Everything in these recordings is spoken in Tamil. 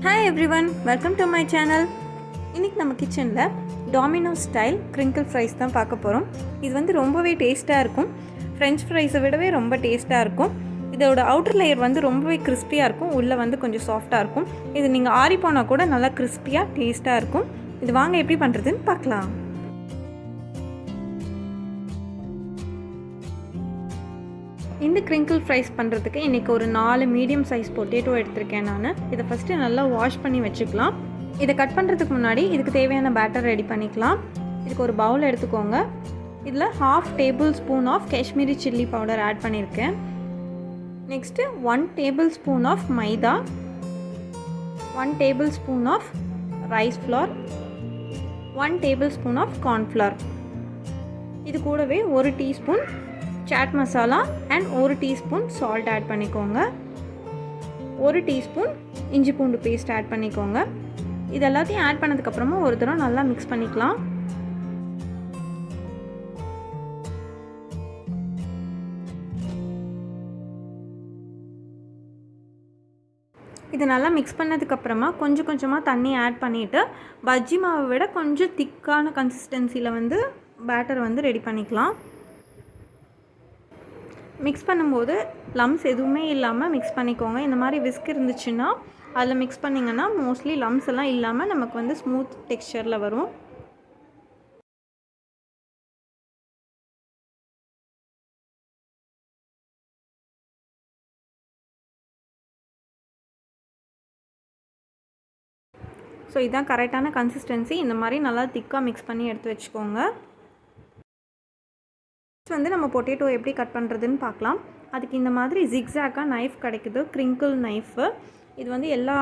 Hi everyone, welcome to my channel. இன்னைக்கு நம்ம கிச்சனில் Dominos ஸ்டைல் Crinkle fries தான் பார்க்க போகிறோம். இது வந்து ரொம்பவே டேஸ்ட்டாக இருக்கும். French fries விடவே ரொம்ப டேஸ்ட்டாக இருக்கும். இதோட அவுட்டர் லேயர் வந்து ரொம்பவே கிறிஸ்பியாக இருக்கும், உள்ளே வந்து கொஞ்சம் சாஃப்டாக இருக்கும். இது நீங்கள் ஆறி போனால் கூட நல்லா கிறிஸ்பியாக டேஸ்ட்டாக இருக்கும். இது வாங்க எப்படி பண்ணுறதுன்னு பார்க்கலாம். இந்த கிரிங்கிள் ஃப்ரைஸ் பண்ணுறதுக்கு இன்றைக்கி ஒரு 4 மீடியம் சைஸ் பொட்டேட்டோ எடுத்திருக்கேன் நான். இதை ஃபஸ்ட்டு நல்லா வாஷ் பண்ணி வச்சுக்கலாம். இதை கட் பண்ணுறதுக்கு முன்னாடி இதுக்கு தேவையான பேட்டர் ரெடி பண்ணிக்கலாம். இதுக்கு ஒரு பவுல் எடுத்துக்கோங்க. இதில் 1/2 tablespoon of Kashmiri chilli powder add பண்ணியிருக்கேன். Next 1 tablespoon of maida, 1 tablespoon of rice flour, 1 tablespoon of cornflour. இது கூடவே 1 teaspoon chaat masala and 1 teaspoon salt add பண்ணிக்கோங்க. 1 டீஸ்பூன் இஞ்சி பூண்டு பேஸ்ட் ஆட் பண்ணிக்கோங்க. இது எல்லாத்தையும் ஆட் பண்ணதுக்கப்புறமா ஒரு தடவை நல்லா மிக்ஸ் பண்ணிக்கலாம். இது நல்லா மிக்ஸ் பண்ணதுக்கப்புறமா கொஞ்சம் கொஞ்சமாக தண்ணி ஆட் பண்ணிவிட்டு பஜ்ஜி மாவை விட கொஞ்சம் திக்கான கன்சிஸ்டன்சியில் வந்து பேட்டர் வந்து ரெடி பண்ணிக்கலாம். மிக்ஸ் பண்ணும்போது லம்ஸ் எதுவுமே இல்லாமல் மிக்ஸ் பண்ணிக்கோங்க. இந்த மாதிரி விஸ்க் இருந்துச்சுன்னா அதில் மிக்ஸ் பண்ணிங்கன்னா மோஸ்ட்லி லம்ஸ் எல்லாம் இல்லாமல் நமக்கு வந்து ஸ்மூத் டெக்ஸ்சரில் வரும். ஸோ இதுதான் கரெக்டான கன்சிஸ்டன்சி. இந்த மாதிரி நல்லா திக்காக மிக்ஸ் பண்ணி எடுத்து வச்சுக்கோங்க. வந்து நம்ம பொட்டேட்டோ எப்படி கட் பண்ணுறதுன்னு பார்க்கலாம். அதுக்கு இந்த மாதிரி ஜிக்ஸாக்காக நைஃப் கிடைக்குது, கிரிங்கிள் நைஃபு. இது வந்து எல்லா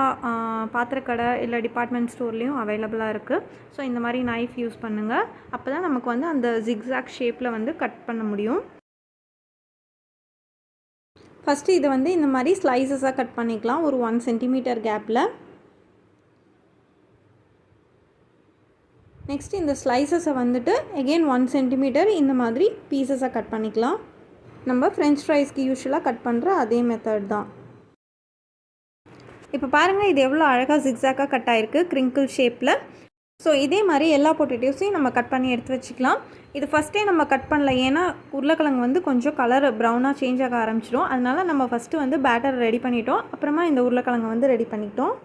பாத்திரக்கடை இல்லை டிபார்ட்மெண்ட் ஸ்டோர்லேயும் அவைலபிளாக இருக்குது. ஸோ இந்த மாதிரி நைஃப் யூஸ் பண்ணுங்கள். அப்போ தான் நமக்கு வந்து அந்த ஜிக்ஸாக் ஷேப்பில் வந்து கட் பண்ண முடியும். ஃபஸ்ட்டு இதை வந்து இந்த மாதிரி ஸ்லைசஸாக கட் பண்ணிக்கலாம், ஒரு 1 சென்டிமீட்டர் கேப்பில். நெக்ஸ்ட்டு இந்த ஸ்லைசஸை வந்துட்டு எகெயின் 1 சென்டிமீட்டர் இந்த மாதிரி பீசஸாக கட் பண்ணிக்கலாம். நம்ம ஃப்ரெஞ்ச் ஃப்ரைஸ்க்கு யூஸ்வலாக கட் பண்ணுற அதே மெத்தட் தான். இப்போ பாருங்கள், இது எவ்வளோ அழகாக ஜிக்ஸாக்காக கட் ஆகிருக்கு கிரிங்கிள் ஷேப்பில். ஸோ இதே மாதிரி எல்லா பொட்டேட்டோஸையும் நம்ம கட் பண்ணி எடுத்து வச்சுக்கலாம். இது ஃபஸ்ட்டே நம்ம கட் பண்ணல, ஏன்னா உருளைக்கிழங்கு வந்து கொஞ்சம் கலர் ப்ரௌனாக சேஞ்ச் ஆக ஆரம்பிச்சிடும். அதனால் நம்ம ஃபஸ்ட்டு வந்து பேட்டர் ரெடி பண்ணிட்டோம், அப்புறமா இந்த உருளைக்கிழங்கு வந்து ரெடி பண்ணிக்கிட்டோம்.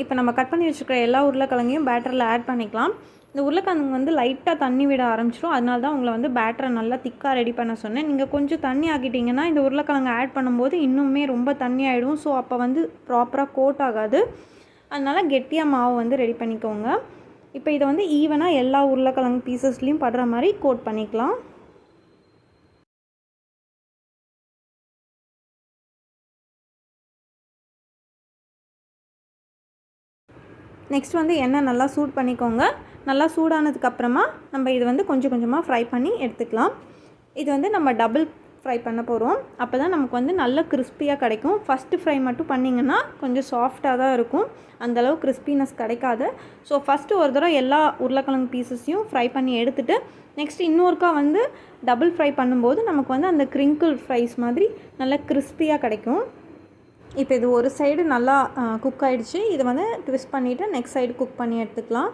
இப்போ நம்ம கட் பண்ணி வச்சுருக்கிற எல்லா உருளைக்கிழங்கையும் பேட்டரில் ஆட் பண்ணிக்கலாம். இந்த உருளைக்கிழங்கு வந்து லைட்டாக தண்ணி விட ஆரம்பிச்சிடும். அதனால தான் உங்களை வந்து பேட்டரை நல்லா திக்காக ரெடி பண்ண சொன்னேன். நீங்கள் கொஞ்சம் தண்ணி ஆக்கிட்டிங்கன்னா இந்த உருளைக்கிழங்கு ஆட் பண்ணும்போது இன்னுமே ரொம்ப தண்ணி ஆகிடும். ஸோ அப்போ வந்து ப்ராப்பராக கோட் ஆகாது. அதனால் கெட்டியாக மாவு வந்து ரெடி பண்ணிக்கோங்க. இப்போ இதை வந்து ஈவனாக எல்லா உருளைக்கிழங்கு பீசஸ்லேயும் படுற மாதிரி கோட் பண்ணிக்கலாம். நெக்ஸ்ட் வந்து எண்ணெய் நல்லா சூட் பண்ணிக்கோங்க. நல்லா சூடானதுக்கப்புறமா நம்ம இது வந்து கொஞ்சம் கொஞ்சமாக ஃப்ரை பண்ணி எடுத்துக்கலாம். இது வந்து நம்ம டபுள் ஃப்ரை பண்ண போகிறோம். அப்போ தான் நமக்கு வந்து நல்ல கிறிஸ்பியாக கிடைக்கும். ஃபஸ்ட்டு ஃப்ரை மட்டும் பண்ணிங்கன்னா கொஞ்சம் சாஃப்டாக தான் இருக்கும், அந்தளவு கிறிஸ்பினஸ் கிடைக்காது. ஸோ ஃபஸ்ட்டு ஒரு தடவை எல்லா உருளைக்கிழங்கு பீசஸையும் ஃப்ரை பண்ணி எடுத்துகிட்டு நெக்ஸ்ட் இன்னொருக்கா வந்து டபுள் ஃப்ரை பண்ணும்போது நமக்கு வந்து அந்த கிரிங்கிள் ஃப்ரைஸ் மாதிரி நல்லா கிறிஸ்பியாக கிடைக்கும். இப்போ இது ஒரு சைடு நல்லா குக் ஆகிடுச்சு. இதை வந்து ட்விஸ்ட் பண்ணிவிட்டு நெக்ஸ்ட் சைடு குக் பண்ணி எடுத்துக்கலாம்.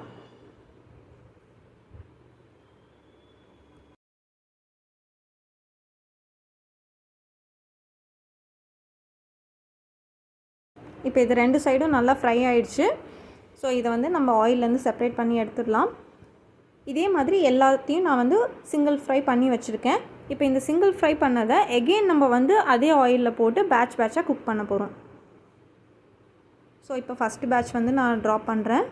இப்போ இது 2 சைடும் நல்லா ஃப்ரை ஆகிடுச்சு. ஸோ இதை வந்து நம்ம ஆயிலேருந்து செப்பரேட் பண்ணி எடுத்துடலாம். இதே மாதிரி எல்லாத்தையும் நான் வந்து சிங்கிள் ஃப்ரை பண்ணி வச்சுருக்கேன். இப்போ இந்த சிங்கிள் ஃப்ரை பண்ணதை எகெயின் நம்ம வந்து அதே ஆயிலில் போட்டு பேட்சாக குக் பண்ண போகிறோம். ஸோ இப்போ ஃபஸ்ட்டு பேட்ச் வந்து நான் ட்ராப் பண்ணுறேன்.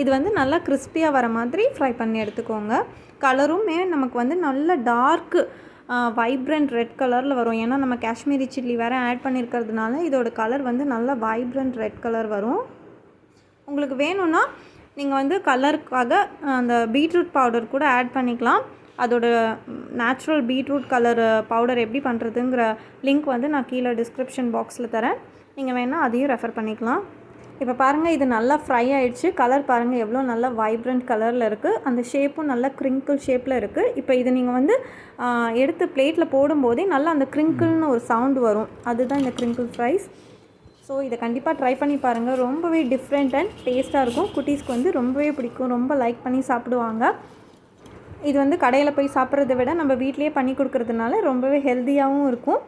இது வந்து நல்லா கிறிஸ்பியாக வர மாதிரி ஃப்ரை பண்ணி எடுத்துக்கோங்க. கலருமே நமக்கு வந்து நல்ல டார்க்கு வைப்ரண்ட் ரெட் கலரில் வரும். ஏன்னா நம்ம காஷ்மீரி சில்லி வேறு ஆட் பண்ணியிருக்கிறதுனால இதோட கலர் வந்து நல்லா வைப்ரண்ட் ரெட் கலர் வரும். உங்களுக்கு வேணும்னா நீங்கள் வந்து கலருக்காக அந்த பீட்ரூட் பவுடர் கூட ஆட் பண்ணிக்கலாம். அதோட நேச்சுரல் பீட்ரூட் கலர் பவுடர் எப்படி பண்ணுறதுங்கிற லிங்க் வந்து நான் கீழே டிஸ்கிரிப்ஷன் பாக்ஸில் தரேன். நீங்கள் வேணால் அதையும் ரெஃபர் பண்ணிக்கலாம். இப்போ பாருங்கள், இது நல்லா ஃப்ரை ஆகிடுச்சு. கலர் பாருங்கள் எவ்வளோ நல்லா வைப்ரண்ட் கலரில் இருக்குது. அந்த ஷேப்பும் நல்லா க்ரிங்கிள் ஷேப்பில் இருக்குது. இப்போ இது நீங்கள் வந்து எடுத்து பிளேட்டில் போடும்போதே நல்லா அந்த க்ரிங்கிள்னு ஒரு சவுண்டு வரும். அதுதான் இந்த க்ரிங்கிள் ஃப்ரைஸ். ஸோ இதை கண்டிப்பாக ட்ரை பண்ணி பாருங்கள். ரொம்பவே டிஃப்ரெண்ட் அண்ட் டேஸ்ட்டாக இருக்கும். குட்டீஸ்க்கு வந்து ரொம்பவே பிடிக்கும். ரொம்ப லைக் பண்ணி சாப்பிடுவாங்க. இது வந்து கடையில் போய் சாப்பிட்றத விட நம்ம வீட்டிலேயே பண்ணி கொடுக்குறதுனால ரொம்பவே ஹெல்த்தியாகவும் இருக்கும்.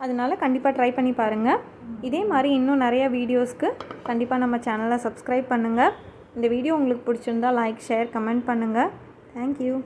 அதனால் கண்டிப்பாக ட்ரை பண்ணி பாருங்கள். இதே மாதிரி இன்னும் நிறையா வீடியோஸ்க்கு கண்டிப்பாக நம்ம சேனலை சப்ஸ்கிரைப் பண்ணுங்கள். இந்த வீடியோ உங்களுக்கு பிடிச்சிருந்தால் லைக், ஷேர், கமெண்ட் பண்ணுங்கள். தேங்க்யூ.